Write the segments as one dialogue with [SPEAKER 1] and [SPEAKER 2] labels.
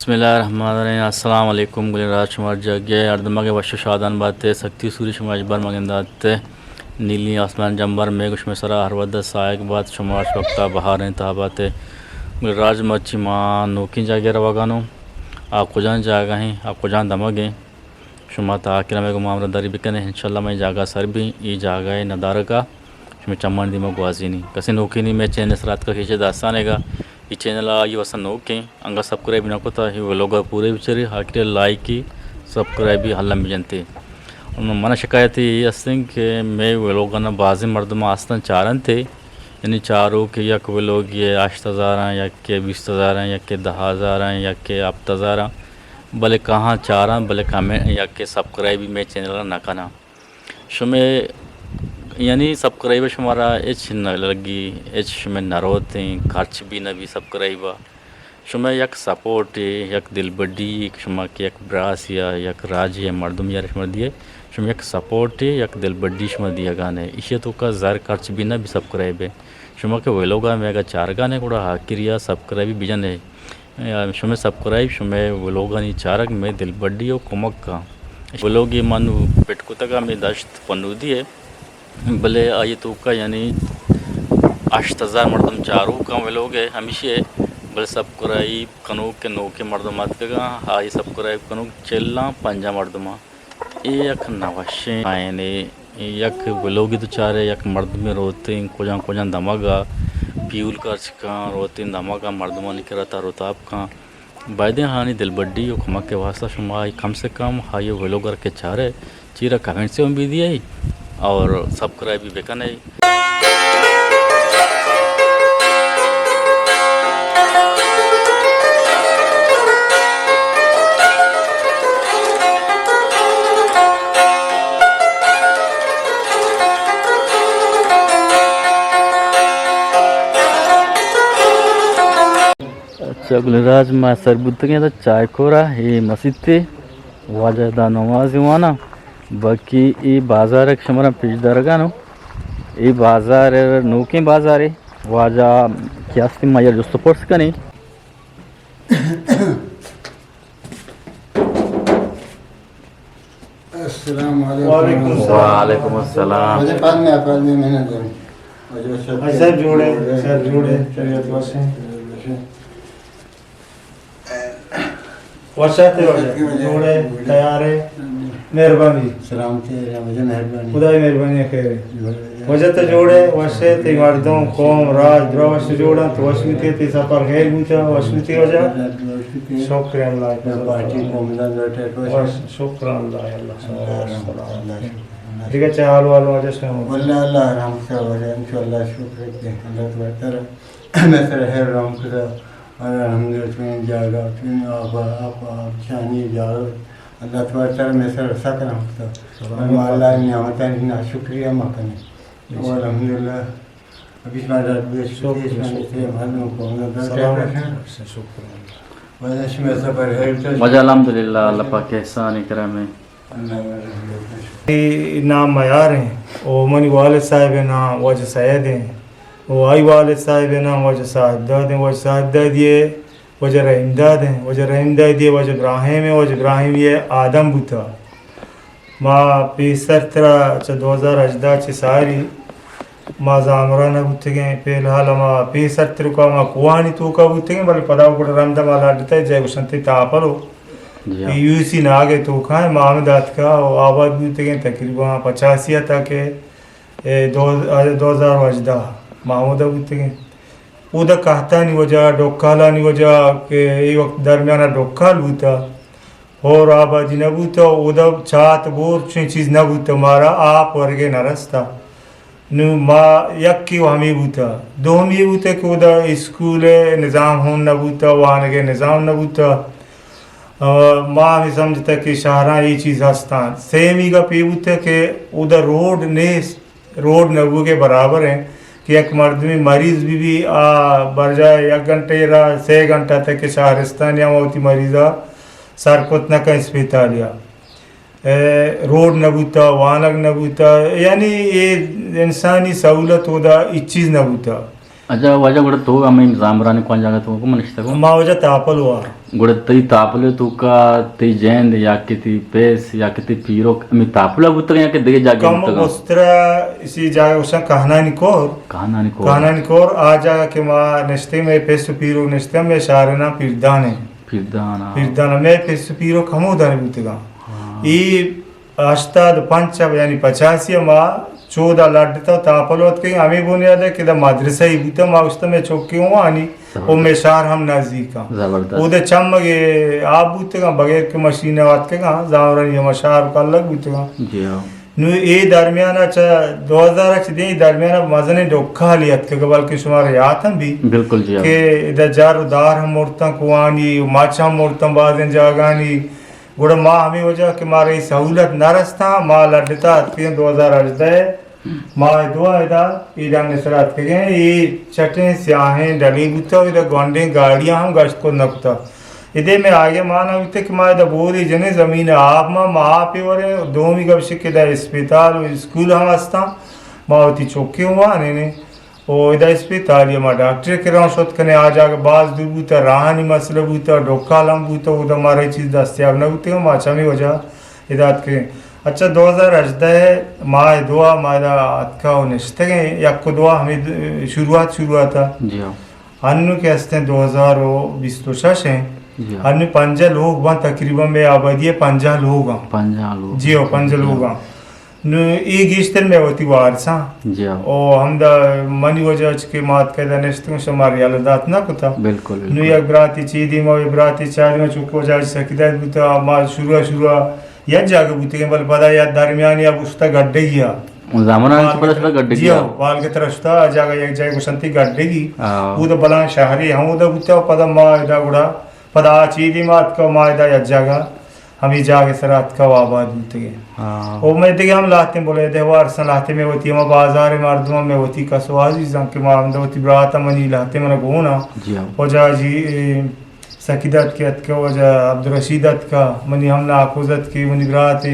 [SPEAKER 1] बिस्मिल्लाहिर्रहमानिर्रहीम अस्सलाम वालेकुम गुलराज शुमार जगे अर्दमा के वश शादान बातें सख्ती सूरी शुमार अजबर मगंदाते नीली आसमान जंबर में कुछ में सरा हर वद सायक बात शुमार वक्ता बहार इंतहाबाते गुलराज मच्छी माँ नोकी जागे रवागानो आप कुजान जागा हैं आप कुजान दमगे शुमा ताकिरा में गुमाम दरी बिकने इंशाल्लाह मैं जागा सर भी ये जागा है नदार का शुमे चम्मन दिमा गुआजी नहीं कसे नोकी नहीं मैं चैन रात का खींचे दास्तान है ಈ ಚಾನೆಲ್ ಆಗಿ ಹೊಸ ನೋಕೆ ಹಂಗೆ ಸಬ್ಸ್ಕ್ರೈಬ್ ನಾಕೋತಾ ಈ ವ್ಲಾಗ ಪೂರೆ ವಿಚಾರಿ ಹಾಕಿ लाइक सब्सक्राइब हल्ला में जनते मन शिकायत ये हस्तें कि मैं व्लॉगना बाज़ी मर्दमा आस्तन चारन थे यानी चारों के यक व्लॉग ये 8,000 हैं या के 20,000 हैं या के 10,000 हैं या के 7,000 भले कहाँ चारा भले कमेंट या के सब्सक्राइब में चैनल ना करना शुमे यानी सब्सक्राइब शुमारा एच न लगी एच शुमे नरोते खर्च भी न भी सब्सक्राइब शुमे यक सपोर्ट यक दिल बड्डी शुमा के यक ब्रास या यक राज या मर्दम या शुमा दिए शुमे यक सपोर्ट यक दिल बड्डी शुमा दिया गाने इसे तो का ज़र खर्च भी न भी सब्सक्राइब है शुमा के व्लॉगा में अगर चार गाने ಕೂಡ हाकिरिया सब्सक्राइब भी जन है शुमे सब्सक्राइब शुमे व्लॉगा नहीं चारक में दिल बड्डी और कुमक का व्लॉग ये मानो पेटकुतगा में दश्त पन्नूदी है भले आये तो का यानी 8,000 मर्दम चारों का व्लॉग है हमेशा भले सब्सक्राइब कनो के नो के मर्दमात का हाई सब्सक्राइब कनो चलना पंजा मर्दमा एक नवशे आने यक व्लॉग तो चारे यक मर्द में रोते कोजा दमागा प्यूल कर्च का रोते दमागा मर्दमा निकलता रोताब का बायदे हानि दिल बड्डी और खमक के वास्ता शुमा कम से कम हाई व्लॉगर के चारे चीरा कमेंट से भी दिया और सब्सक्राइब भी बेका नहीं अच्छा गुलराज मा सरबुत के तो चाय खोरा ये मस्जिद थे वाजदा नमाज हुआना बाकी ये बाजार एक शमरा पिछदारगा नो ये बाजार नोके बाजार है वाजा क्या मायर जो सपोर्ट्स का नहीं
[SPEAKER 2] अस्सलाम वालेकुम
[SPEAKER 1] अस्सलाम
[SPEAKER 2] मुझे पास में आप में मैंने दे
[SPEAKER 3] सर जोड़े शरीयत वसे वसाते जोड़े तैयार है मेहरबानी
[SPEAKER 2] सलाम तेरा मुझे मेहरबानी
[SPEAKER 3] खुदा की मेहरबानी है वजह तो जोड़े वसे ते मर्दों कौम राज द्रवश जोड़ा तो वसमिति ते सफर है गुचा वसमिति हो जा शुक्र अल्लाह का
[SPEAKER 2] पार्टी को मिला बैठे तो
[SPEAKER 3] शुक्र अल्लाह अल्लाह ठीक है चाल वालों वजह से
[SPEAKER 2] वल्लाह अल्लाह राम से वजह इंशाल्लाह शुक्र के अल्लाह तबारक मैं सर है राम का और अल्हम्दुलिल्लाह में जागा फिर आप शानी जाओ अल्लाह तबारक मैं सर सकना होता अल्लाह ने नियामत ना शुक्रिया मकने और अल्हम्दुलिल्लाह अभी हमारा शुक्र से मालूम को
[SPEAKER 3] शुक्र
[SPEAKER 2] वजह में सफर है
[SPEAKER 1] मजा अल्हम्दुलिल्लाह अल्लाह पाक के एहसान करम है
[SPEAKER 3] नाम मयार हैं ओ मनी वाले साहब है ना वजह सैयद हैं वो आई वाले साहब है ना वजह साहबदाद हैं वजह साहबदाद ये वजह रहीमदाद हैं वजह रहीमदाद ये वजह इब्राहिम है वजह इब्राहिम ये आदम बुता माँ पेसर तरा 2018 ची सारी माँ जामरा न बुते गए फिलहाल माँ पेसर तिर का माँ कुआनी तो का बुते गए बल्कि पदाव को रमदा माला डता है जय गुशंती तापलो यूसी ना आगे तो खाए मामदात का आबाद बुते गए तकरीबन 85 तक 2018 मामूदा बुते गए उदा कहता नहीं वजह डोकाला नहीं वजह के ये वक्त दरमियाना डोकाल बूता और आबादी न बूता उदा चात बोर चीज़ न बूता मारा आप वर्गे न रस्ता नु माँ यक की हमी बूता दो हमी बूते कि उदा स्कूल निज़ाम हों न बूता वहाँ के निज़ाम न बूता माँ भी समझता कि शहरा ये चीज़ हस्तान सेम ही का पे बूता कि उदा रोड नबू के बराबर हैं कि एक मर्द में मरीज़ भी बर जाए 1 घंटे या 6 घंटा तक के शहरस्तान या होती मरीज़ा सरकोत न का अस्पतालिया रोड न बूता वानक न बूता यानी ये इंसानी सहूलत होता इस चीज़ न बूता
[SPEAKER 1] अच्छा वजह गुड़ तो हमें जामरानी कौन जागा तो को मनस्ता को
[SPEAKER 3] మా వజ తాపలు వారు
[SPEAKER 1] गुड़ तई तापले तो का तई जैन या कि ती पेस या कि ती पीरो मी तापला गुत्र या कि दे जागे
[SPEAKER 3] कम
[SPEAKER 1] गुत्र
[SPEAKER 3] वस्त्र इसी जागा उसा कहना निकोर
[SPEAKER 1] कहाना नहीं को
[SPEAKER 3] कहना निकोर आ जागा के मा नस्ते में पेस पीरो नस्ते में शारना पिरदाने
[SPEAKER 1] फिर दाना
[SPEAKER 3] पिरदाना में पेस पीरो खमो दाने बुतगा ई अष्टाद पंच यानी 85 मा 14 लड्डता तापलोत के हमें बुनियाद है कि द मदरसा ही बुता मा उस्त में चौकी हुआ आनी ओ में शार हम नजदीक
[SPEAKER 1] जबरदस्त
[SPEAKER 3] उदे चमगे आप बुतगा बगैर के मशीन वात के जावरन ये मशार का अलग बुतगा
[SPEAKER 1] जी हाँ
[SPEAKER 3] नु ए दरमियान 2000 च दे दरमियान मजने डोखा लियत के गबल के शुमार यातन भी
[SPEAKER 1] बिल्कुल जी हाँ
[SPEAKER 3] के इधर जार दार हम मूर्ता कुआनी माचा मूर्ता बाजन जागानी गुड़ माँ हमें वजह कि मारे सहूलत न रस्ता माँ लड़ता के 2018 माँ दुआ इदा ईरान नसरात के गए ये चटे स्याहें डली बुता इधर गोंडे गाड़ियां हम गश्त को नकता इधे में आगे माना उते कि माँ इधर बोरी जने जमीन आप माँ पे वरे दो मी कब शिक इधर अस्पताल स्कूल हम अस्ता माँ होती चौकी हुआ ने ओ इधर अस्पताल ये माँ डॉक्टर के रहा शोध करने आ जाकर बाज दूर बूता राहनी मसले बूता डोका लम बूता उधर हमारे चीज़ दस्तियाब न बूते हो माँ चमी वजह इधर के अच्छा 2018 माँ दुआ मायदा अतका निश्चित है या को दुआ हमें शुरुआत था
[SPEAKER 1] जी हाँ
[SPEAKER 3] अन्नु के हस्ते 2020 तो शश हैं
[SPEAKER 1] जी हाँ
[SPEAKER 3] अन्नु 5 लोग वहाँ तकरीबन में आबादी 5 लोग हैं
[SPEAKER 1] पंजाब लोग
[SPEAKER 3] जी हो 5 लोग हैं नु ई गिश्तर में होती वारसा
[SPEAKER 1] जी हाँ
[SPEAKER 3] ओ हम दा मनी वजह के मात के दनिश्त में समारी अलदात ना कुता
[SPEAKER 1] बिल्कुल
[SPEAKER 3] नु एक ब्राती चीदी मो ब्राती चार में चुको जा सकिदा बुता मा शुरू या जाग बुते के बल पदा या दरमियान या उस्ता गड्ढे गया
[SPEAKER 1] जामना से पता चला गड्ढे
[SPEAKER 3] जी वाल के तरफ था जागा एक जाग बसंती गड्ढे की
[SPEAKER 1] हाँ
[SPEAKER 3] वो तो बला शहरी हम उधर बुता पदा मा इदा गुड़ा पदा चीदी मात का मा इदा या जागा हम ही जाके सरात का आबाद बुते के
[SPEAKER 1] हाँ
[SPEAKER 3] ओ मैं देखिए हम लाते बोले देवार सन लाते में होती हम बाजार मर्दमा में होती कसवाजी जंग के माम होती ब्राता मनी लाते मन गोना
[SPEAKER 1] जी हाँ
[SPEAKER 3] हो जा जी सकीदत के अत के हो जा अब्दुल रशीदत का मनी हमला आकुजत की मनी ब्राते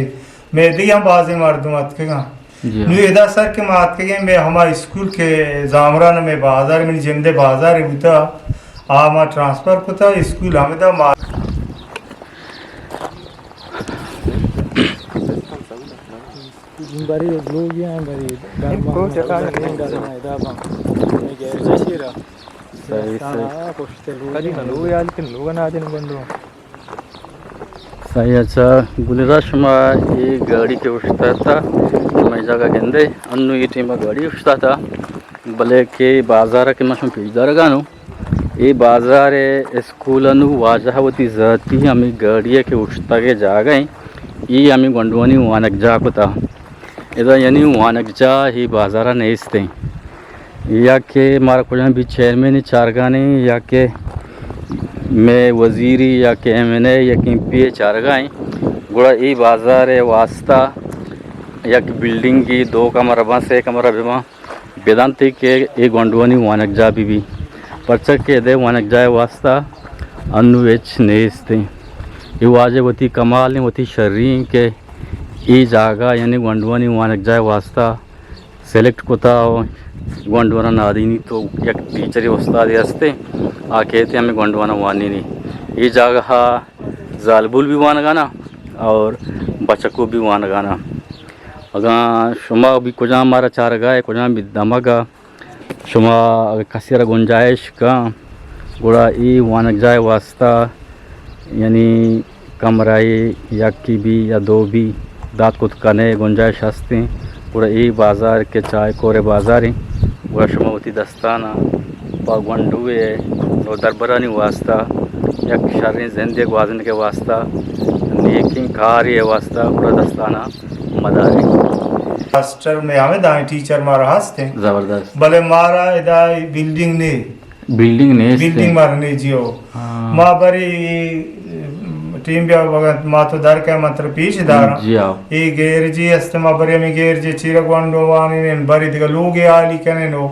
[SPEAKER 3] मैं देखिए हम बाजे मर्दमा के का
[SPEAKER 1] जी
[SPEAKER 3] नु
[SPEAKER 1] हाँ
[SPEAKER 3] एदा सर के मात के मैं हमारे स्कूल के जामरान में बाजार में जिंदे बाजार बुता आमा ट्रांसफर कुता स्कूल हमें दा
[SPEAKER 4] bari logi yan bari ko ta ka ne da na da ba ne ge jashira
[SPEAKER 1] सही
[SPEAKER 4] ta
[SPEAKER 1] सही
[SPEAKER 4] koshte logi na logi al kin loga na din gondo
[SPEAKER 1] सही अच्छा गुलिरा शुमा ये गाड़ी के उठता था मैं जगह गेंदे अन्नु ये टीम गाड़ी उठता था भले के बाजार के मशम पिजदार गानो ये बाजार स्कूल अनु वाजहवती जाती हमें गाड़ी के उठता के जा गए ये हमें गंडवानी वानक जा को था इधर यानी वानक जा ही बाजार नहीं इसते या के मारा कुछ भी चेयरमैन चारगाने या के मैं वजीरी या के एमएनए या कि पीए चारगाएँ गुड़ा ई बाजार वास्ता या कि बिल्डिंग की 2 कमरा बस 1 कमरा बिमा वेदांति के एक गंडवानी वानक जा भी परचक के दे वानक जाए वास्ता अनुवेच नहीं इसते ये वाजे वती कमाल ने वती शर्री के ई जागा यानी गंडवानी वानक जाए वास्ता सेलेक्ट कोता गंडवाना नादीनी तो एक टीचर उस्ताद हस्ते आके थे हमें गंडवाना वानी नहीं ये जगह जालबुल भी वान गाना और बचको भी वान गाना अगर शुमा भी कुछ हमारा चार गाय कुछ भी दमगा शुमा कसीरा गुंजाइश का गुड़ा ई वानक जाए वास्ता यानी कमराई या की भी या 2 भी दाँत कुछ कने गुंजाइश हंसते पूरा ई बाजार के चाय कोरे बाजारी पूरा शुमावती दस्ताना बागवंडुए और दरबरानी वास्ता या शर्री जिंदगी वाजन के वास्ता नेकिंग कारी वास्ता पूरा दस्ताना मदारी
[SPEAKER 3] मास्टर में हमें दाएं टीचर मारा हंसते
[SPEAKER 1] जबरदस्त
[SPEAKER 3] भले मारा इदा बिल्डिंग ने बिल्डिंग मारने जियो माँ बरी टीम भी वगत माँ तो दर का मात्र पीछ दारा
[SPEAKER 1] जी आओ
[SPEAKER 3] ये गेर जी हस्ते माँ बरी में गेर जी चिरक वांडो वानी ने बरी दिखा लोग ये आली कने नो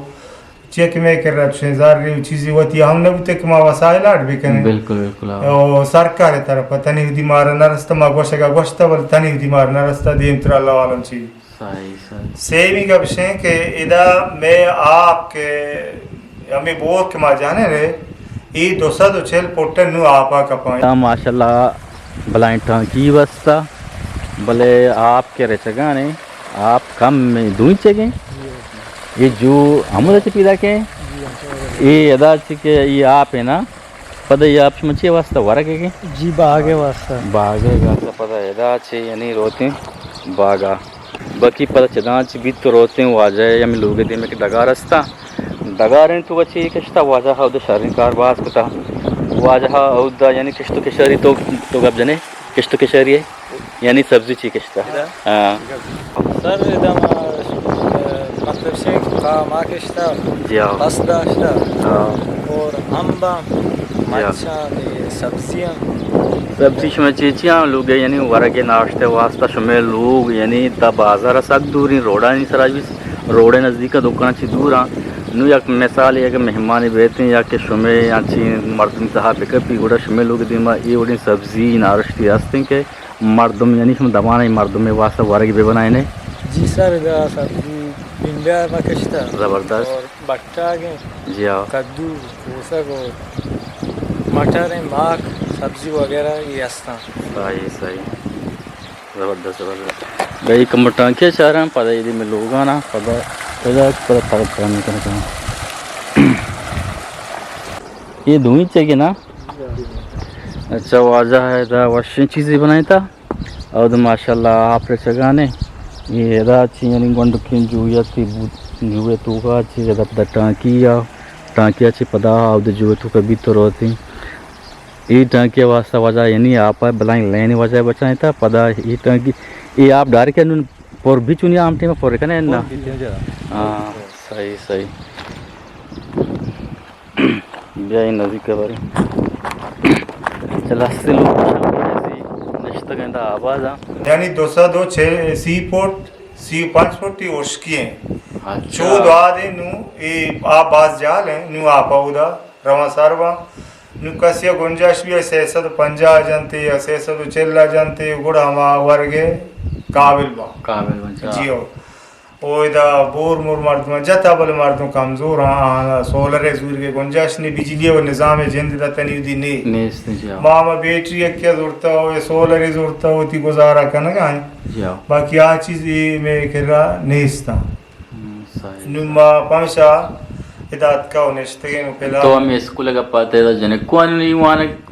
[SPEAKER 3] चेक में कर रहे जार री चीज़ें होती हमने भी तक माँ वसाइल आठ भी कने
[SPEAKER 1] बिल्कुल बिल्कुल
[SPEAKER 3] और सरकार तरफ पता नहीं दी मारा नरस्ता माँ गोशेगा गोश्ता बल तनी दी मारा नरस्ता दी इंतरा लावालम ची
[SPEAKER 1] सही सही
[SPEAKER 3] सेविंग अब शें के इदा मैं आपके हमें बोर के मा जाने रे ये दोसा तो चल पोटन नु आपा कपाई
[SPEAKER 1] माशाल्लाह भलाई टांकी बस्ता भले आप के रचगा ने आप कम में दूई चगे ये जो हम पीदा के ये अदा के ये आप है ना पद ये आप मच्छी वास्ता वरगे के
[SPEAKER 4] जी बागे वास्ता
[SPEAKER 1] बागे वास्ता पद अदा यानी रोते बागा बाकी पता चदाच बीत तो रोते हैं वाजा या मैं लोगे दे में कि दगा रस्ता दगा रहे तो अच्छी किश्ता वाजा हा उधर शरीर कारबाज पता वाजा हा उधर यानी किश्तो के शरीर तो गब जने किश्तो के शरीर यानी सब्जी ची किश्ता हाँ
[SPEAKER 4] सर इधर मतलब से का माँ किश्ता
[SPEAKER 1] जी हाँ
[SPEAKER 4] पस्ता किश्ता
[SPEAKER 1] हाँ
[SPEAKER 4] और अम्बा मच्छा सब्जियाँ
[SPEAKER 1] सब्जी शुमे चीचियाँ लोग यानी वरगे नाश्ते वास्ता शुमे लोग यानी तब बाजार सक दूर रोड़ा नहीं सराज भी रोडे नज़दीक दुकान ची दूर नु या मिसाल या मेहमान बेहते या कि शुमे अच्छी मर्दम तहा पिकअप गुड़ा शुमे लोग दिमा ये उड़ी सब्जी नाश्ती रास्ते के मर्दम यानी शुमे दबाना मर्दम में वास्ता वरगे बे बनाए ने
[SPEAKER 4] जी सर इधर सब्जी भिंडिया में किश्ता
[SPEAKER 1] ज़बरदस्त
[SPEAKER 4] और बट्टा के
[SPEAKER 1] जी हाँ
[SPEAKER 4] कद्दू कोसक और मटर माख सब्जी वगैरह ये हस्ता
[SPEAKER 1] सही सही ज़बरदस्त ज़बरदस्त गई कमर टांके चाह रहे हैं पता यदि में लोग आना पता नहीं करना ये धुई चाहिए ना अच्छा वाजा है था वश चीज़ें बनाई था और माशाल्लाह आप जगाने ये अदा अच्छी यानी गुंड की जो थी जुए तू का अच्छी ज़्यादा पता टांकी अच्छी पता और जुए तू कभी तो रोती ये टांकी वास्ता वजह यानी आप बलाई लेने वजह बचाए था पता ये टांकी ये आप डार के पोर भी चुनिया आमटे में पोर कने ना हाँ सही सही ब्याह नज़दीक के बारे चला से लोग नश्ता कहता आवाज़ आ
[SPEAKER 3] यानी 202 सी पोर्ट सी 5 फुट उसकी हैं चो दे नु ये आप बाज जाल हैं नु आप उदा रवा सारवा नु कसिया गुंजाइश भी है 650 जनते या 640 जनते गुड़ा हम वर्गे काबिल बन जी हो ओ इदा बोर मोर मर्दमा जता बल मर्दों कमजोर हां सोलर जूर के गुंजाइश ने बिजली और निजाम जिंद दा तनी दी ने मामा बैटरी के जरूरत हो ये सोलर जरूरत होती गुजारा करना का बाकी आ चीज में करा नेस्ता नुमा पांचा इदात का नेस्ते नु पहला
[SPEAKER 1] तो हम स्कूल का पाते दा जने कोन नहीं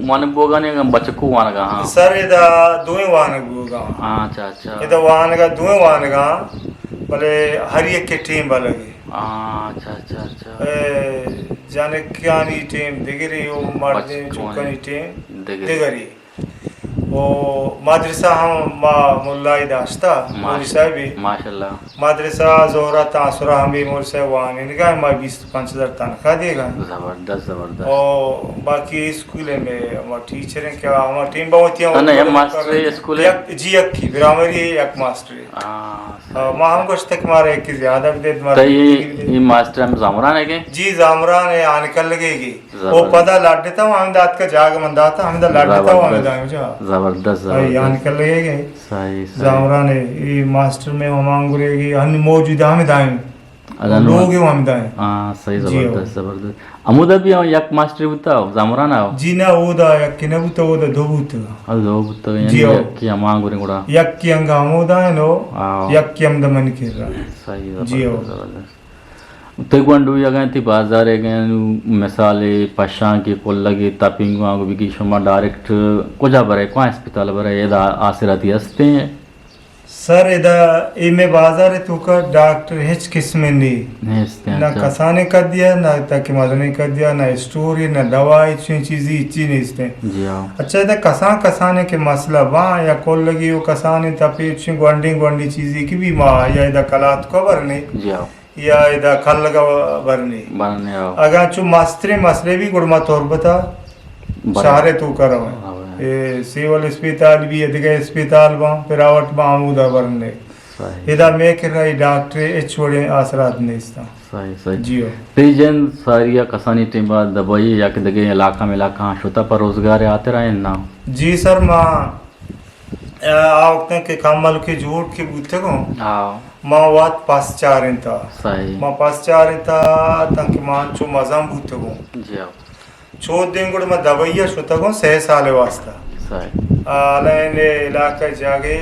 [SPEAKER 1] वान बोगा ने बचकू वान का हां
[SPEAKER 3] सर इदा दोए वान बोगा
[SPEAKER 1] हां अच्छा
[SPEAKER 3] इदा वान का दोए वान का भले हर एक के टीम वालगे
[SPEAKER 1] अच्छा
[SPEAKER 3] जाने क्या नी टीम दिगरी ओ मर्दे चुकनी टीम दिगरी ओ मदरसा हम मा मुल्लाई दास्ता मौलवी साहब
[SPEAKER 1] माशाल्लाह
[SPEAKER 3] मदरसा जोहरा तासुरा हम भी मोर से वान इनका मैं 20-5000 तनख्वाह देगा
[SPEAKER 1] जबरदस्त
[SPEAKER 3] और बाकी स्कूल में हमारे टीचर हैं क्या हमारी टीम बहुत ही
[SPEAKER 1] ना ये मास्टर स्कूल
[SPEAKER 3] जी की ब्राह्मणी एक मास्टर मां हम कुछ तक मारे एक ज्यादा भी दे
[SPEAKER 1] तो ये मास्टर हम जामरान है के
[SPEAKER 3] जी जामरान है आने कल लगेगी वो पता लाड देता हूं हम दात का जाग मंदाता हम दा लाड देता हूं हम दाएं जा
[SPEAKER 1] जबरदस्त
[SPEAKER 3] यान कर लगेगी
[SPEAKER 1] सही
[SPEAKER 3] जामरान है ये मास्टर में हम मांगुरेगी हम मौजूद हम दाएं लोग हम दाएं
[SPEAKER 1] हां सही जबरदस्त अमुदा भी एक मास्टर बुता जामरान आओ
[SPEAKER 3] जी ना ओदा एक किना बुता ओदा दो बुता
[SPEAKER 1] ಅದು ಹೋಗುತ್ತೆ ಏನು ಯಾಕಿ ಅಮಾಂಗುರಿ ಕೂಡ
[SPEAKER 3] ಯಾಕಿ ಹಂಗ ಅಮೋದಾನೋ ಯಾಕಿ ಅಮ್ದ ಮನಿ ಕೇರ
[SPEAKER 1] ಸಹಿ ತೆಗೊಂಡು ಯಾಗಂತಿ ಬಾಜಾರ್ ಯಾಗನು ಮಿಸಾಲೆ ಪಶಾ के कोल लगे तापिंग आगो बिकी शमा डायरेक्ट कोजा बरे को अस्पताल बरे एदा आसिराती हस्ते हैं
[SPEAKER 3] सर इदा इमे बाजार है तो का डॉक्टर हिच किस्म नहीं ना कसाने कर दिया ना ताकि मदने कर दिया ना स्टोरी ना दवाई चीज़ इच्छी नहीं इसने
[SPEAKER 1] जी हाँ
[SPEAKER 3] अच्छा इधर कसाने के मसला वहाँ या कोल लगी वो कसाने तपे ग्वांडी चीज़ें की भी माँ या इधर कलात को भरने
[SPEAKER 1] जी हाँ
[SPEAKER 3] या इधर खल लगा भरने अगर चु मसले भी गुड़मा तौर बता सारे तू करो ये सिविल अस्पताल भी है अस्पताल वहाँ पिरावट मामूदा भरने इधर मैं कह रहा डॉक्टर छोड़े आसरात नहीं इसका
[SPEAKER 1] सही
[SPEAKER 3] जियो
[SPEAKER 1] रीजन सारिया कसानी टीम दबाई या कि दगे इलाका में इलाका शुता पर रोजगार आते रहे ना
[SPEAKER 3] जी सर माँ आवकते के कमल के झूठ के बूते को ما وات پاس چارن تا
[SPEAKER 1] صحیح
[SPEAKER 3] ما پاس چارن تا تنک مان چو مزام بوته گو
[SPEAKER 1] جی آو
[SPEAKER 3] چو دن گڑ ما دبیا شوتا گو 6 سال واسطہ
[SPEAKER 1] صحیح
[SPEAKER 3] آلین علاقہ جاگے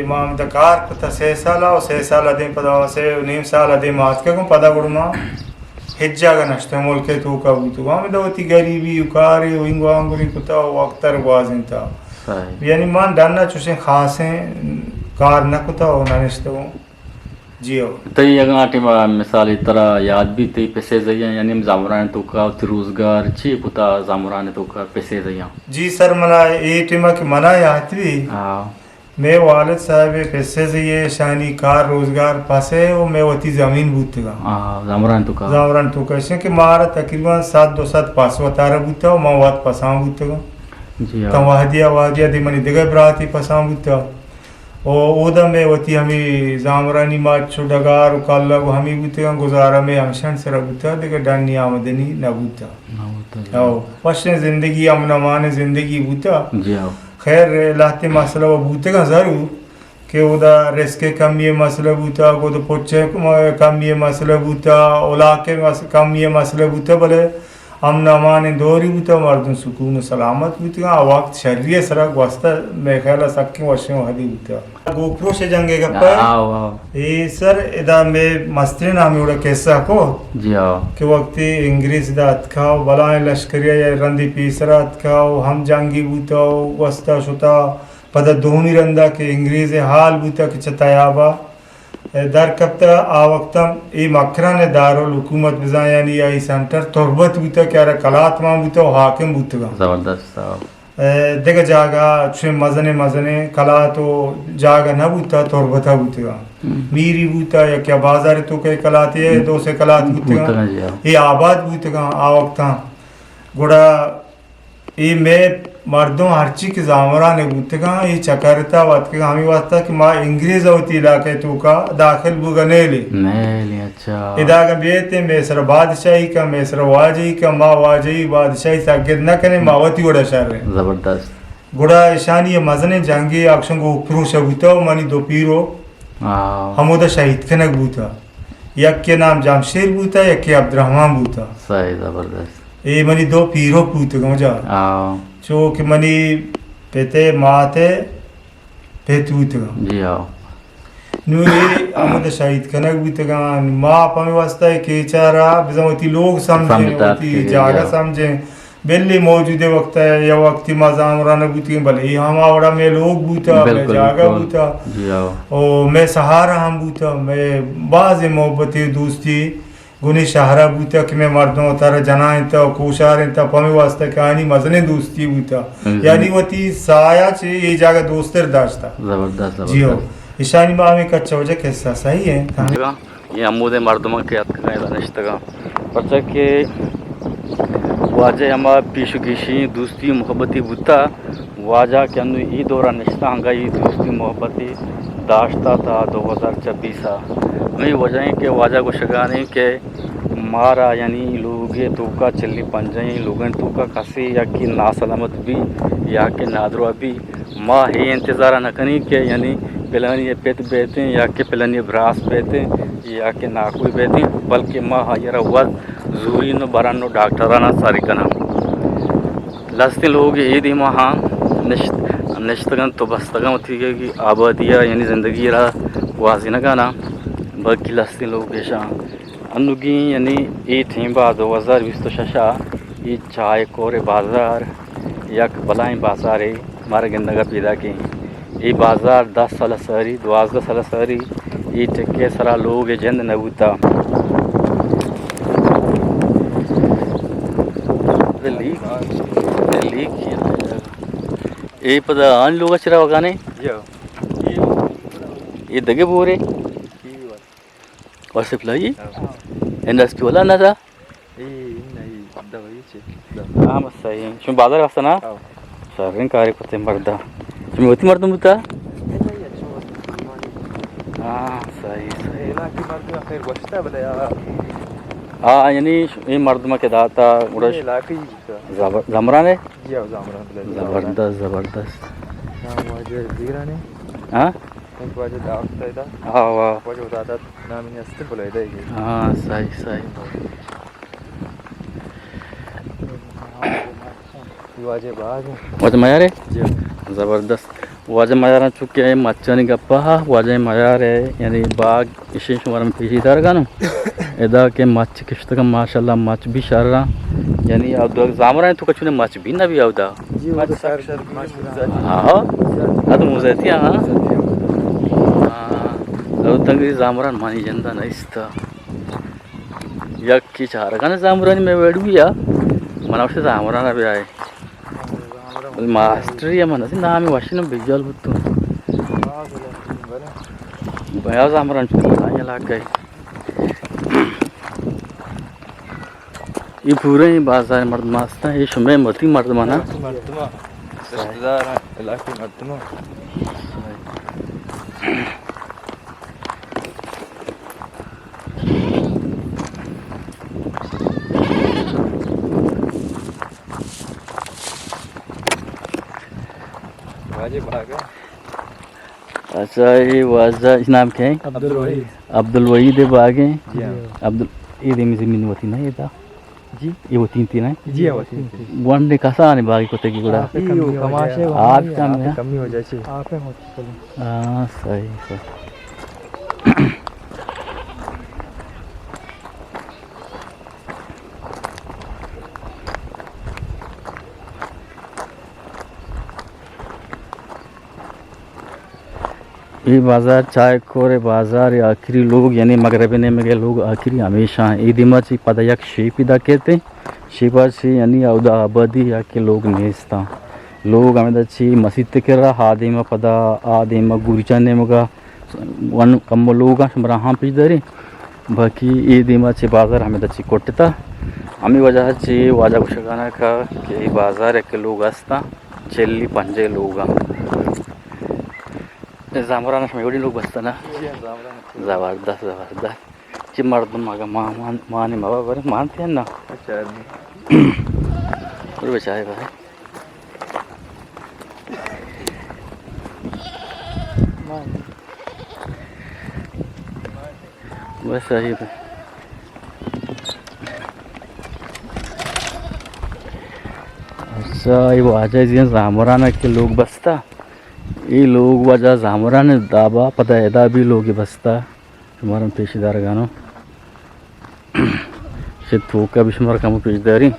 [SPEAKER 3] مام دکار پتا 6 سالا و 6 سالا دیں پدا سے نیم سالا دیں مات کے گو پدا گڑ ما حجا کا نشتے ملکے تو کا بوتو ہمیں دوتی غریبی اکاری وینگو آنگلی کتا وقتر گوازن تا
[SPEAKER 1] صحیح
[SPEAKER 3] یعنی مان ڈاننا چوشیں خاصیں کار نہ کتا ہونا نشتے ہوں جی ہو
[SPEAKER 1] تی اگر آٹی مثال طرح یاد بھی تی پیسے زیاں یعنی زامران تو کا تی روزگار چی پتا زامران تو کا پیسے زیاں
[SPEAKER 3] جی سر منا یہ ٹیمہ کی منع یاد بھی میں والد صاحب پیسے سے یہ شانی کار روزگار پاسے وہ میں وتی زمین بوتے گا
[SPEAKER 1] زامران تو کا
[SPEAKER 3] زامران تو کا اسے کہ مارا تقریباً 7 پاس وطارہ بوتا ہو ماں وات پساں بوتے گا
[SPEAKER 1] جی
[SPEAKER 3] تم وادیا دی منی دگہ براتی پساں بوتا او دا میں وتی ہمیں زامرانی مات چھو ڈگار و کالا گو ہمیں بوتے گا گزارا میں ہمشن سر بوتا دیکھ ڈانی آمدنی نہ بوتا پشن زندگی امن امان زندگی بوتا
[SPEAKER 1] جی آو
[SPEAKER 3] خیر لاتے مسئلہ وہ بوتے گا ضرور کہ وہ دا رسکے کم یہ مسئلہ بوتا کو دا پوچھے کم یہ مسئلہ بوتا علاقے کم یہ مسئلہ بوتا بلے امن امان دوری بوتا مردن سکون و سلامت بوتا گا وقت شریع سرک واسطہ میں خیالہ سکیں وشیں و حدی بوتا گوپرو سے جنگے گا پر سر ادا میں مستری نامی اڑا کیسا کو
[SPEAKER 1] جی آو
[SPEAKER 3] کہ وقتی انگریز دا اتکاو بلائیں لشکریہ یا رندی پیسرا اتکاو ہم جنگی بوتاو وستا شتا پدا دومی رندہ کہ انگریز حال بوتا کہ چتایابا در کبتا آوقتم ای مکران دارالحکومت بزان یعنی ای سنٹر تربت بوتا کہ ارہ کلات مان بوتا و حاکم بوتا گا
[SPEAKER 1] زبردست
[SPEAKER 3] دیکھ جاگا چھوئے مزنے کلاتو جاگا نہ بوتا تربتا بوتا گا میری بوتا یا کیا بازار تو کئی کلاتی ہے 2 کلات بوتا گا یہ آباد بوتا گا آوقتا گوڑا ای میں مردوں ہرچی کی زامرانے بوتے گا یہ چکرتا وقت کے ہمیں واسطہ کہ ماں انگریز ہوتی علاقے تو کا داخل بوگا نیلی
[SPEAKER 1] اچھا
[SPEAKER 3] اداگا بیتے میسر بادشاہی کا میسر واجہی کا ماں واجہی بادشاہی ساگت نہ کنے ماوتی گوڑا شہر رہے
[SPEAKER 1] زبردست
[SPEAKER 3] گوڑا اشانی یہ مزنے جنگی اکشن کو اپرو شبوتا و منی 2 پیرو ہمو دا شہید کنک بوتا یک کے نام جامشیر بوتا یک کے عبدالرحمن بوتا
[SPEAKER 1] صحیح زبردست
[SPEAKER 3] یہ منی 2 پیرو بوتا گا مجھا چو کہ منی پیتے ماتے پیتو بوتا گا
[SPEAKER 1] جی آو
[SPEAKER 3] نوری آمد شہید کنک بوتا گا ماں پامی واسطہ ہے کہ چارا بزمتی لوگ سمجھیں ہوتی جاگہ سمجھیں بلی موجود وقت ہے یا وقتی مزامرانا بوتی گا بلے یہ ہم آوڑا میں لوگ بوتا میں جاگہ بوتا اور میں سہارا ہم بوتا میں بعض محبتی دوستی گنی شہرہ بوتا کہ میں مردوں تارا جنائیں تا کوشاریں تا پامی واسطہ کہ آنی مزنے دوستی بوتا یعنی وہ تی سایہ چھے یہ جاگہ دوستر داشتا
[SPEAKER 1] زبردست
[SPEAKER 3] جی ہو اشانی ماہ میں کچھا وجہ کیسا صحیح ہے
[SPEAKER 1] یہ عمود مردمہ کے نشتگا پرچہ کہ واجہ ہما پیشو گیشی دوستی محبتی بوتا واجہ کہ انہوں ای دورہ نشتہ ہنگا یہ دوستی محبتی داشتا تھا 2026 میں وجہ ہے کہ واجہ کو شگانے کہ مارا یعنی لوگے تو کا چلی پنجائیں لوگیں تو کا کسی یا کہ ناسلامت بھی یا کہ نادرہ بھی ماں ہی انتظارہ نہ کنی کہ یعنی پلانی پیت بیتیں یا کہ پلانی براس بیتیں یا کہ ناکوئی بیتیں بلکہ ماں ہایرہ وقت زورین و برانو ڈاکٹرانہ ساری کنا لستے لوگ عیدی ماں نشتگن تو بستگن تھی کہ آبادیہ یعنی زندگی رہا واضح نہ گانا بلکہ لستے لوگ پیشاں انوگی یعنی ای تھیمبا 2026 ای چائے کورے بازار یک بلائیں بازار ہے مارا گندگا پیدا کی ای بازار 10 سال ساری 12 سال ساری ای ٹکے سرا لوگ جند نبوتا ای پدا آن لوگا چرا وگانے یہ دگے بورے اور سپلائی انڈسٹری والا نہ تھا ہاں بس صحیح شما بازار واسطہ نا سرین کاری کرتے مردہ شما ہوتی مردم بوتا ہاں صحیح ہاں یعنی یہ مردمہ کے داتا زمران ہے زبردست زبردست ہاں
[SPEAKER 4] Çünkü vacı dağıttaydı.
[SPEAKER 1] اه
[SPEAKER 4] Vacı uzadat namini astı bulaydı.
[SPEAKER 1] हाँ सही सही
[SPEAKER 4] Vacı bağlı.
[SPEAKER 1] वाज मजा रे ज़बरदस्त वाज मजा चुके हैं मच्छनी गप्पा वाज मजा रे यानी बाग इसे शुमार में पीछे इधर गानो इधर के मच्छ किश्त का माशाल्लाह मच्छ भी शर रहा यानी अब दो जामरा तो कछु ने मच्छ भी ना भी आवदा
[SPEAKER 4] जी वो तो सर
[SPEAKER 1] हाँ अब मुझे थी हाँ अब तंगरी जामरा मानी जंदा नहीं था या की चार गाने जामरा में बैठ भी या मना से जामरा ना भी आए मास्टर या मना से नाम वाशिन बिजल बुतो बया जामरा चुका या लाग गए ये पूरे ही बाजार मर्द मास्ता ये शुमे मती मर्द माना
[SPEAKER 4] रिश्तेदार इलाके मर्दमा वाजे भागा
[SPEAKER 1] अच्छा ये वाजा इस नाम क्या है अब्दुल वहीद बाग है
[SPEAKER 4] जी हाँ
[SPEAKER 1] अब्दुल ये देमी जमीन होती ना ये था
[SPEAKER 4] जी
[SPEAKER 1] ये वो तीन तीन है
[SPEAKER 4] जी हाँ वही
[SPEAKER 1] वन डे कसा आने बागी को तकी गुड़ा
[SPEAKER 4] कमाशे
[SPEAKER 1] आप क्या में
[SPEAKER 4] कमी हो जाए आप है हॉस्पिटल
[SPEAKER 1] हाँ सही सही ये बाज़ार चाय कोरे बाज़ार या आखिरी लोग यानी मगरबी ने में लोग आखिरी हमेशा ईदिमाची पदयक शेपिदा कहते शेपाची यानी औदा आबादी या के लोग नेस्ता लोग हमें दची मस्जिद के रहा हादिमा पदा आदिमा गुरिचा ने मगा वन कम लोग शमरा हाँ पिछदरी बाकी ईदिमाची बाज़ार हमें दची कोटता हमें वजह ची वाजा कुशगाना का कि बाज़ार के लोग हस्ता चेल्ली पंजे लोग जामराना में एवढी लोक बसताना जबरदस्त जबरदस्त ची मर्द मागा माने बाबा बरे मानते हैं ना
[SPEAKER 4] अच्छा
[SPEAKER 1] और बेचारे भाई बस सही है अच्छा ये वाजा जी जामराना के लोग बसता ये लोग वजह जामरा ने दाबा पता है दा भी लोग बसता तुम्हारा पेशीदार गानो से तो का भी शुमार कम पेशदारी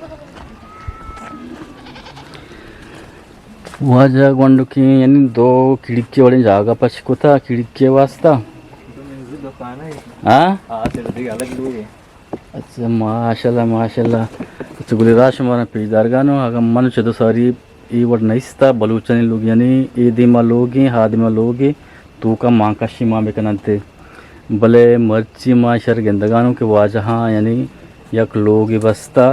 [SPEAKER 1] वजह गंडू की यानी दो खिड़की वाली जगह पर को था खिड़की वास्ता हाँ अच्छा माशाल्लाह माशाल्लाह तो गुलिराज शुमारा पेशदार गानो अगर मन चलो सारी ये वर्ड नईस्ता बलूचनी लोग यानी ये दिमा लोग हादिमा लोग तो का माँ का शिमा में कनते भले मर्ची माँ शर गेंदगानों के वाजहाँ यानी यक लोग बसता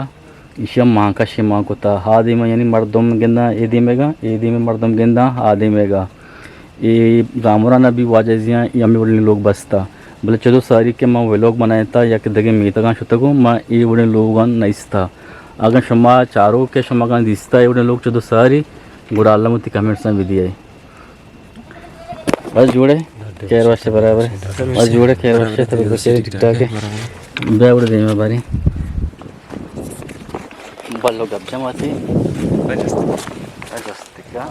[SPEAKER 1] ईशा माँ का शिमा को था हादिमा यानी मर्दम गेंदा ये दिमे मर्दम गेंदा हादिमेगा ये रामराना भी वाजियाँ यमी बड़े लोग बसता भले चलो सारी के माँ वे लोग बनाया था या कि दगे मीतगा शुतगो माँ ये बड़े लोग नईस्ता अगर शुमा चारों के शुमा का दिसता है उन्हें लोग चलो सारी गुड़ाला मुती कमेंट्स में दिया है बस जोड़े केयर वर्ष बराबर बस जोड़े केयर वर्ष तब बच्चे टिकटॉक है बेवड़ दे में बारी बल्लो गप जमाती का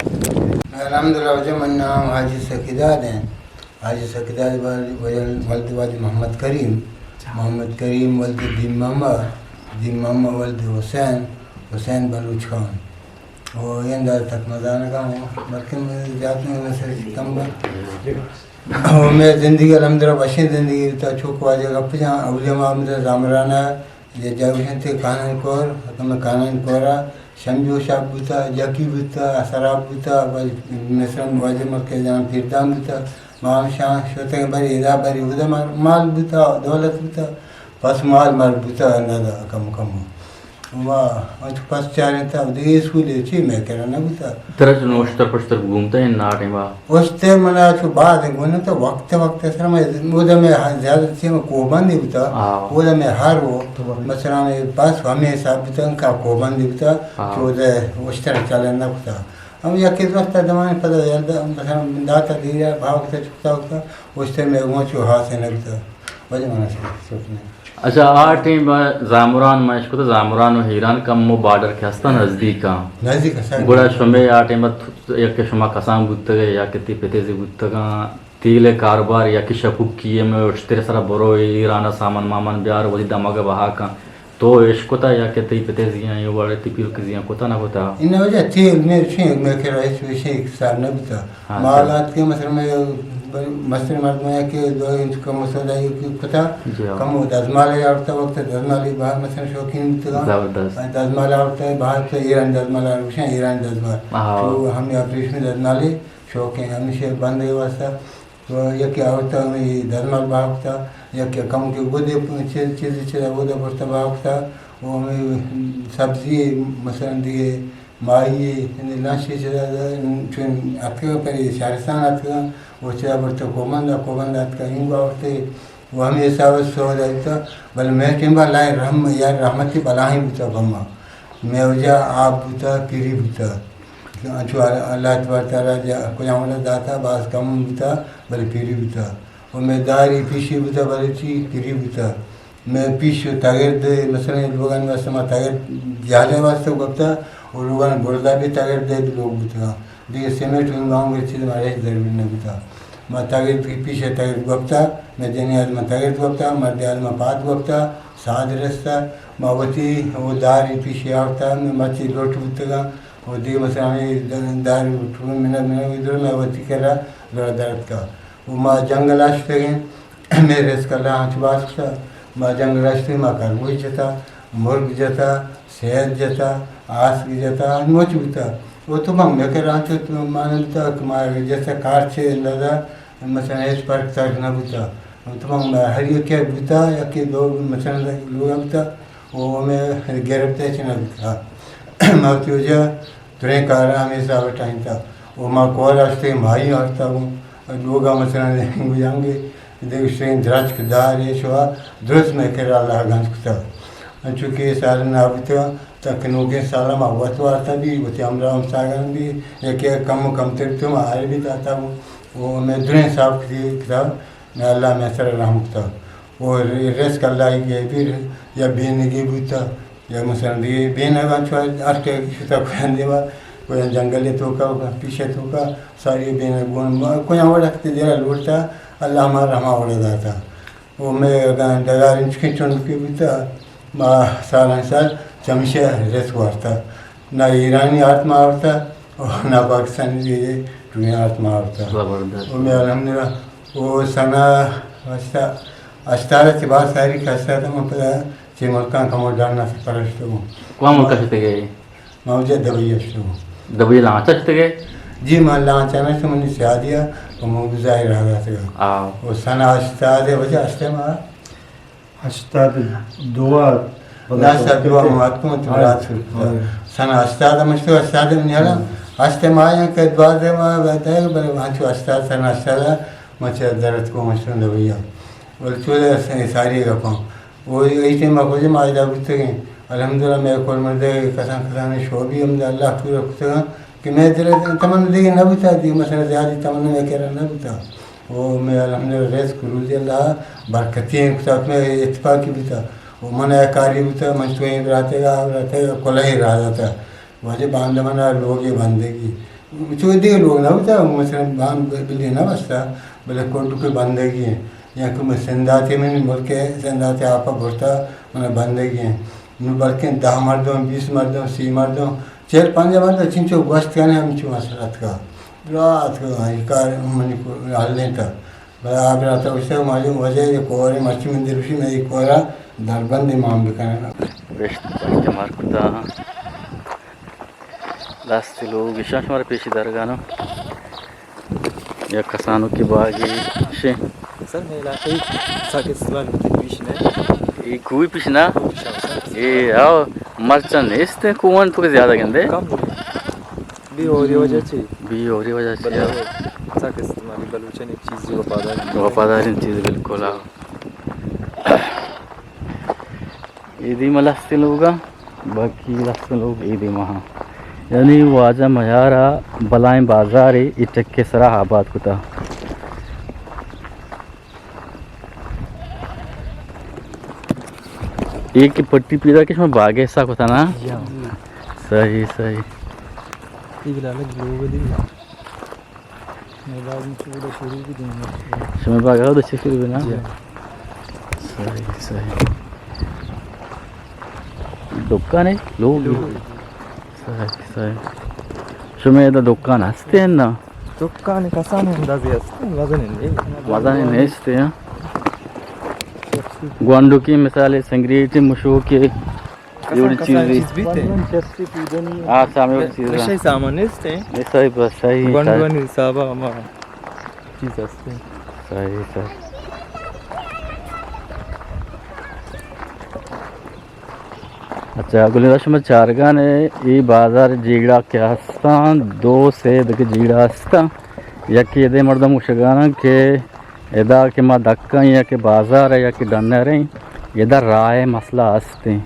[SPEAKER 2] अल्हम्दुलिल्लाह वजह मन नाम हाजी सकीदाद हैं हाजी सकीदाद वल्द वाजी मोहम्मद करीम वल्द दिन मामा वल्द हुसैन बलूच खान और ये अंदाज तक मजाना का हूँ बल्कि मैं जाते हैं सर सितंबर और मैं ज़िंदगी अल्हम्दुलिल्लाह बशी ज़िंदगी तो छोक वाजे गप जहाँ अवलिया मामद जामराना ये जागुशन थे कानन कोर हकम कानन कोरा शमजो शाब बुता जकी बुता शराब बुता मिश्रम वाजे मक्के जहाँ फिरदाम बुता माम शाह शोते बरी इदा बरी उदा माल बुता दौलत बुता बस माल माल बुता नदा कम वाह आज पास चार था दे स्कूल थी मैं कह रहा ना बुता
[SPEAKER 1] तरह से नोस्टर पस्तर घूमते हैं नाटे में
[SPEAKER 2] उसते मना जो बाद है गुना तो वक्त सर मैं उधर में ज़्यादा थी मैं कोबन नहीं बुता उधर में हार वो मसला में पास हमें साहब बुता का कोबन नहीं बुता जो उधर उस तरह चले ना बुता हम यकीन वक्त दमान पता यार مثلا दाता दिया भाव से चुकता होता उस टाइम में वो चो हाथ से लगता वजह माना सोचने
[SPEAKER 1] अच्छा आ टीम जामुरान मैच को तो जामुरान और हीरान कम मो बॉर्डर के हस्ता नजदीक का
[SPEAKER 2] नजदीक है
[SPEAKER 1] गुड़ा शमे आ टीम एक के शमा कसाम गुत्तगे या किती पेते से गुत्तगा तीले कारोबार या कि शपुक किए में उश्तेर सारा बरो ईरान सामान मामान ब्यार वही दमाग बहा का तो इश्क कोता या कि ती पेते जियां ये वाले ती पीर के जियां कोता ना कोता
[SPEAKER 2] इन वजह थी मैं شيء मैं कह रहा है شيء حساب نہ بتا مالات کے مثلا میں مثلا مرد میں کہ دو انچ کا مسئلہ ہے کہ پتہ کم دزمال یارتا وقت دزمالی باہر مثلا شوقین تھا
[SPEAKER 1] زبردست
[SPEAKER 2] دزمال آتا ہے باہر سے ایران دزمال روشن ایران دزمال تو ہم اپریشن دزمالی شوقین ہمیشہ بند ہے واسطہ تو یہ کہ آتا ہے دزمال باہر تھا یا کہ کم کے گودے چیز چیز گودے پڑتا باہر تھا وہ ہمیں سبزی مثلا دیے ماہی لاشی چیزا چون اتکا پری شہرستان اتکا وہ چیزا پڑتا کوبند اتکا ہنگا ہوتے وہ ہمیں حساب سو دیتا بل میں ٹیمبا لائے رحم یا رحمتی بلاہی بتا بما میں وجہ آپ بتا پیری بتا چو اللہ تبارک تعالی کوئی عملہ داتا بعض کم بتا بل پیری بتا وہ میں داری پیشی بتا بل چی پیری بتا میں پیش تغیر دے مثلا لوگان واسطہ ما تغیر جالے واسطہ گفتا اور لوگان بردا بھی تغیر دے بھی لوگ بتا دیگه سیمٹ ان گاؤں کے چیز مارے ضروری نہ بتا ما تغیر پیشے تغیر گفتا میں جنی آدم تغیر گفتا مرد آدم پات گفتا ساد رستا ما وتی وہ داری پیشے آتا میں مچی لوٹ بتا وہ دیگه مثلا داری ٹھون میں ادھر میں وتی کرا لڑ درد کا وہ ما جنگل آشتے گئے میرے اس کا لانچ باستا ما جنگل آشتے ما کرموی جتا مرغ جتا سید جتا آس جتا موچ بتا وہ تو میں کہ رانچو تو مانتا کہ ما جیسا کار چھے اندازہ مثلا ایس پارک تاک نہ بتا تو ہر یہ کیا بتا یا کہ دو مثلا لوگ بتا وہ میں گرفتے چھے نہ بتا ما کی وجہ ترین کارا ہمیں صاحب ٹائم تھا وہ ما کول آشتے مائی آرتا ہوں لوگا مثلا گویاں گے دیکھیں دراج کے دار ہے شوا درست میں کہہ رہا اللہ گانس کتا چونکہ سال نابتا تکنوکے سالہ ما وقت وارتا بھی وقتی ہمرا ہم ساگان بھی یا کہ کم تر تو میں آئے بھی تاتا ہوں وہ میں درین صاحب کی کتاب میں اللہ میں سر رحم کتا وہ رزق اللہ کی بھی یا بینگی بوتا یا مثلا دیگه بین اگان چوار آشتے شتا کویان دیوا کویان جنگلی توکا پیشے توکا ساری بین گون کویان وڑا کتی دیرا لوٹتا اللہ ہمارا رحمہ وڑا داتا وہ میں اگان دگار انچکی چونکی بیتا ما سالان سال چمیشہ رزق وارتا نہ ایرانی آتما آورتا اور نہ پاکستانی دیگه دنیا آتما آورتا وہ میں الحمدللہ وہ سنہ اشتارہ کے بعد ساری کستا تھا میں پتا چی ملکان کا موڈانا سے پرشتو ہوں
[SPEAKER 1] کون ملکہ چھتے گئے؟
[SPEAKER 2] موجہ دبئی اشتو ہوں
[SPEAKER 1] دبئی لانچہ چھتے گئے؟
[SPEAKER 2] جی میں لانچہ میں سے منی سیادیا تو موجود ظاہر رہا گا تھا وہ سنہ اشتاد وجہ اشتے میں
[SPEAKER 3] اشتاد دعا
[SPEAKER 2] ناسا دعا محکم تبرات فرقتا سنہ اشتاد مشتو اشتاد من یالا اشتے میں آیا کہ دعا دے میں بیتا ہے بلے وہاں چو اشتاد سنہ اشتادا مچہ درد کو مشتو دبئی بلے ساری گپاں وہ ایسے مقوضے معاہدہ بچتے گئے الحمدللہ میں کول مردے کسان شعبی حمد اللہ پورا کتے گا کہ میں دل تمنا دیگے نہ بتا دی مثلا زیادی تمنا میں کہہ رہا نہ بتا وہ میں الحمدللہ رزق روزی اللہ برکتی ہیں کتاب میں اتفاقی بتا وہ منع کاری بتا مجتوئیں رہتے گا کلہ ہی رہا جاتا وجہ باندمنا لوگ یہ بندگی چوہ دیگے لوگ نہ بتا مثلا باند بلی نہ بستا بلے کوٹو کے بندگی ہیں یا کہ میں سنداتی میں ملک ہے سنداتی آپا بھرتا میں بندگی ہیں بلکہ 10 مردوں 20 مردوں 30 مردوں 4-5 مردوں چنچو گوشت کرنے ہم چو مسئلت کا رات کا کار منی کو حل نہیں تھا بلا آپ رہتا اس سے معلوم وجہ یہ کوری مچی من دروشی میں یہ کورا دربند امام بکنے
[SPEAKER 1] بیشت استعمال کتا لاستی لوگ اشان شمار پیشی درگانو یا کسانوں کی باغی شے
[SPEAKER 4] سر میں علاقائی ساکت استعمال پیشنا
[SPEAKER 1] یہ کوئی پیشنا یہ آو مرچن اس نے کون تو زیادہ گندے
[SPEAKER 4] کم بھی ہو رہی وجہ چی
[SPEAKER 1] بھی ہو رہی وجہ چی
[SPEAKER 4] ساکت استعمالی بلوچن ایک چیز
[SPEAKER 1] وفاداری چیز بالکل آو عیدی میں لستے لوگا باقی لستے لوگ عیدی مہاں یعنی واجہ میارا بلائیں بازار چکے سراہ آباد کتا ایک کی پٹی پیدا کش میں باغ حصہ کتا نا صحیح صحیح شما باغ ها داشته شروع بنا صحیح صحیح دکانه لوگ صحیح صحیح شما ایده دکان هسته نه
[SPEAKER 4] دکان کسان اندازی است
[SPEAKER 1] وزن نیسته ها گواندو کی مثال سنگریٹی مشو کے جوڑی چیزی سامنے والی چیز
[SPEAKER 4] اشیاء سامان نیست
[SPEAKER 1] نہیں صحیح بس صحیح
[SPEAKER 4] گوندوانی حسابا اما چیز است
[SPEAKER 1] صحیح صحیح اچھا گلی شما چارگان ای بازار جیگڑا کیا ہستان دو سے دک جیگڑا ہستان یکی ادے مردم شگانا کہ ادا کہ ما دکا یا کہ بازار ہے یا کہ ڈنر ہیں ادا رائے مسئلہ ہستے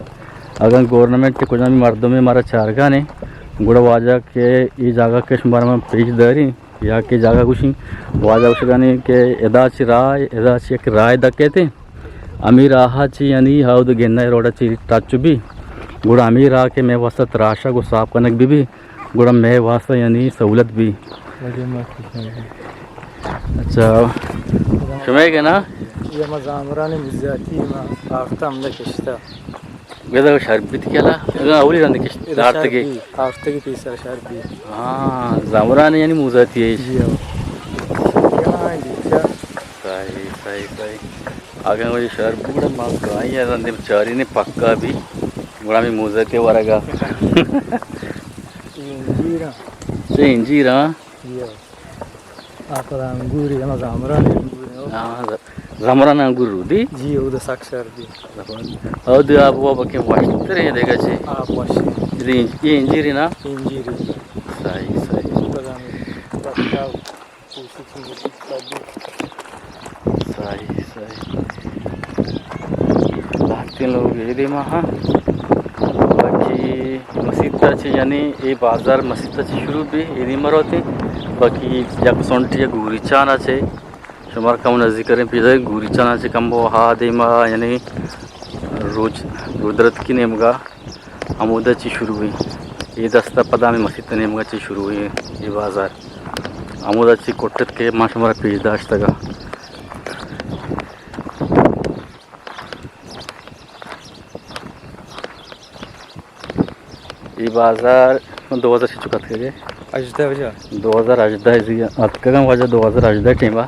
[SPEAKER 1] اگر گورنمنٹ کے کچھ بھی مردوں میں ہمارا چارگاہ نے گڑا واجہ کے ای جگہ کے شمار میں پیش داری یا کہ جگہ کچھ واجہ کچھ گانے کہ ادا چی ایک رائے دکے تھے امیر آہا چی یعنی ہاؤد گنہ روڈا چی ٹچ بھی گڑا امیر آ کے میں واسط راشا کو صاف کنک بھی گڑا میں واسطہ یعنی سہولت بھی اچھا شمائے گے نا
[SPEAKER 4] یہ مزامران مزیاتی ما آفتم لکشتا
[SPEAKER 1] بیدا شربت کیالا اولی رنده کشت آرتگی
[SPEAKER 4] آفتگی پیسر شربی
[SPEAKER 1] زامران یعنی موزاتی ہے
[SPEAKER 4] صحیح
[SPEAKER 1] صحیح آگے مجھے شرب بڑا ماسکائی ہے رنده بچاری نے پکا بھی بڑا میں موزاتی ورگا
[SPEAKER 4] انجیرا
[SPEAKER 1] چه انجیر ها
[SPEAKER 4] آقا انگوری اما زامران انگوری
[SPEAKER 1] زمران انگور رو دی
[SPEAKER 4] جی او دا سک شربی
[SPEAKER 1] او دی آب وابا که واشتر ہے دیگا چه
[SPEAKER 4] آب واشی
[SPEAKER 1] یہ انجیری نا
[SPEAKER 4] انجیری
[SPEAKER 1] صحیح صحیح
[SPEAKER 4] پکا پوسی چیزی
[SPEAKER 1] صحیح صحیح لاکتین لوگ یہ دی ماہا باقی مسجد تا چه یعنی ای بازار مسجد تا چه شروع بھی ایدی مرو تی باقی یک سنٹی یا گوری چانا چه شمار کم نزدیک کریں پیدا گوری چانا چه کم بو ها دیما یعنی رودرت کی نیمگا عمودہ چی شروع ہوئی یہ دستا پدا میں مسجد تا نیمگا چی شروع ہوئی یہ بازار عمودہ چی کٹت کے ما شمار پیش داشتا گا یہ بازار 2000 سے چکت کے گئے
[SPEAKER 4] اجدہ وجہ
[SPEAKER 1] 2018 اتکگم وجہ 2018 ٹیم با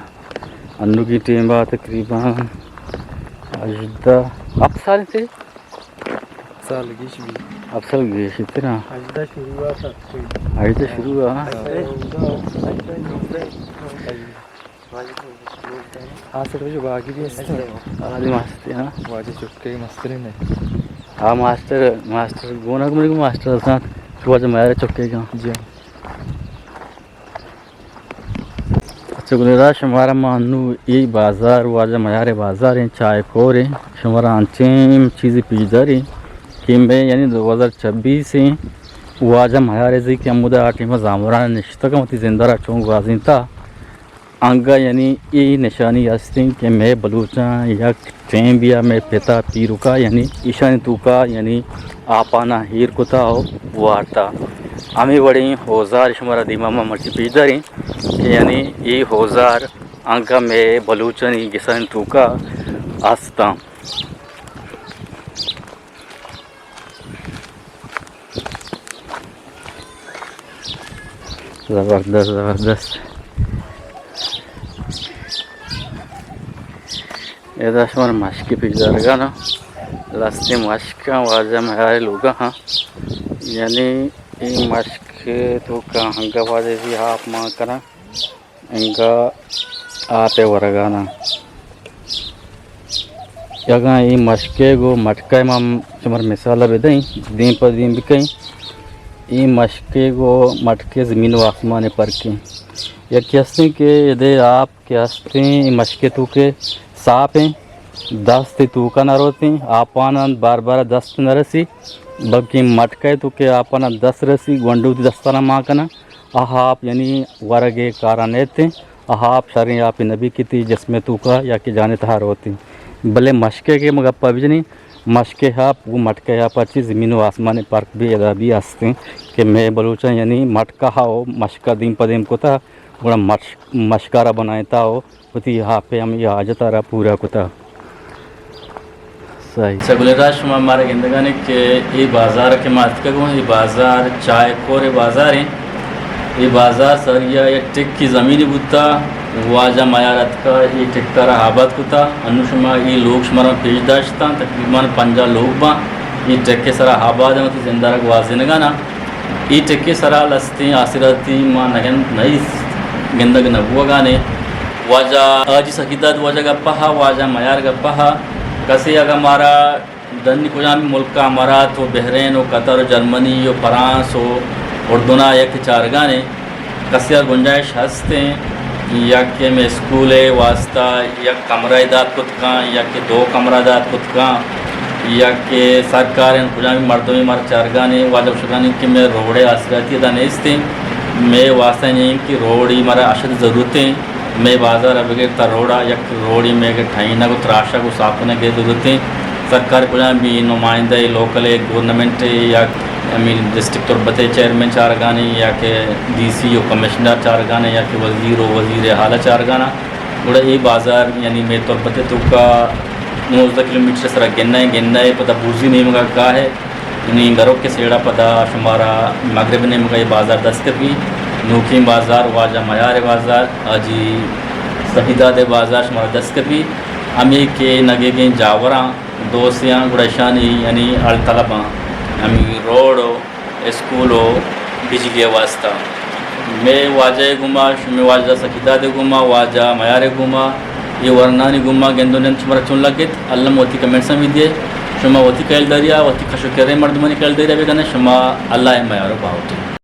[SPEAKER 1] انو کی ٹیم با تقریباً اجدہ اب سال تھے
[SPEAKER 4] سال گیش بھی
[SPEAKER 1] اب سال گیش اتنا
[SPEAKER 4] اجدہ شروع ہوا تھا
[SPEAKER 1] اجدہ شروع ہوا
[SPEAKER 4] آسر وجہ باقی بھی ہستے
[SPEAKER 1] آدھی ماستے ہاں
[SPEAKER 4] واجہ چکے مسترین ہے
[SPEAKER 1] ہاں ماسٹر گونا کمری کو ماسٹر ساتھ شواجہ میرے چکے گا
[SPEAKER 4] جی
[SPEAKER 1] اچھا گلیرہ شمارا مانو ای بازار واجہ میارے بازار ہیں چائے پورے شمارا انچیم چیزی پیش داری کیمبے یعنی 2026 ہیں واجہ میارے زی کہ امودہ آٹی میں زامران نشتہ کا متی زندہ را چونگ وازین تا انگا یعنی ای نشانی ہستی کہ میں بلوچاں یا ٹیم بیا میں پیتا پیرو کا یعنی ایشانی تو کا یعنی آپانا ہیر کتا ہو وارتا ہمیں بڑی ہوزار شمارا دیماما مرچی پیش داری کہ یعنی ای ہوزار انگا میں بلوچانی گسانی تو کا آستا زبردست زبردست ایدا شمار مشکی پیش دارگا نا لستی مشکا واجہ میارے لوگا ہاں یعنی این مشک تو کا ہنگا واجہ بھی ہاپ ماں کرا انگا آتے ورگانا یگا این مشکے گو مٹکای ماں شمار مثالہ بدیں دین پر دین بکیں این مشکے گو مٹکے زمین و آسمان پر کے یکی ہستے کہ یہ آپ کے ہستے این مشکے تو کے صاف ہیں دست تو کا نہ روتے ہیں آپانا بار بار دست نہ رسی बल्कि मटके तो के आपना 10 रसी गुंडू दस्ताना माकना अहाप यानी वरगे कारानेते अहाप शरी आप नबी की थी जिसमें तू का या कि जाने तहार होती भले मशके के मगप्पा भी नहीं मशके हाँ वो मटके यहाँ पर ज़मीन व आसमान पार्क भी अदा भी हंसते कि मैं बलूचा यानी मटका हो मशका दीम पदीम को था बड़ा मशकारा बनाता हो होती यहाँ पे हम ये हाजता रहा पूरा को था सही सगुलराज शुमा हमारे गिंदगाने के ये बाज़ार के मात का ये बाज़ार चाय कोरे बाज़ार है ये बाज़ार सरिया ये टिक की ज़मीनी बुता वाजा मायारत का ये टिक्का रहाबाद को था अनुशमा ये लोग शुमारा पेश दाश्ता तकरीबन 50 लोग बा ये टिक्के सरा आबाद है मतलब जिंदा रख वाजे नगाना ये टिक्के सरा लस्ती आसिराती माँ नगन नई गिंदग नबुआ गाने वाजा आजी सकीदात वाजा गप्पा हा वाजा मायार गप्पा हा कसी अगर हमारा दन्नी कुजामी मुल्क का हमारा तो बहरीन हो कतर जर्मनी हो फ्रांस हो उर्दुना या कि चार गाने कसी गुंजाइश हंसते या कि में स्कूल है वास्ता या कमरा दाद खुद का या कि 2 कमरा दाद खुद का या कि सरकार कुजामी मर्दों मर चार गाने वाजब शुगानी कि मैं रोड़े आसराती दानेस्ते मैं वास्ता नहीं कि रोड़ी मरा अशद ज़रूरतें मैं बाज़ार बगैर तरोड़ा या रोड़ी में के ठाइना को तराशा को साफने की ज़रूरतें सरकार को भी नुमाइंदा लोकल गवर्नमेंट या डिस्ट्रिक्ट और बते चेयरमैन चार गाने या कि DC और कमिश्नर चार गाने या कि वज़ीर हाला चार गाना बड़ा ये बाज़ार यानी मैं तौर बते तो का 19 किलोमीटर सरा गिनना है पता बुर्जी नहीं मगा का है यानी घरों के सेड़ा पता शुमारा मगरब ने मगा ये बाज़ार दस्त भी नोकी बाज़ार वाजा मयार बाज़ार आजी सहीदाद बाज़ार शुमारा दस्त भी हमें के नगे के जावरा दोस्तियाँ गुड़शानी यानी अलतलबा हमें रोड हो स्कूल हो बिजली वास्ता मैं वाजा गुमा शुमे वाजा सकीदाद गुमा वाजा मयार गुमा ये वरनानी गुमा गेंदोने शुमारा चुन लगे अल्लाह मोती कमेंट से भी दिए शुमा वती कैल दरिया वती खशो करे मर्दमनी कैल दरिया भी करना शुमा अल्लाह मयार बाहोटी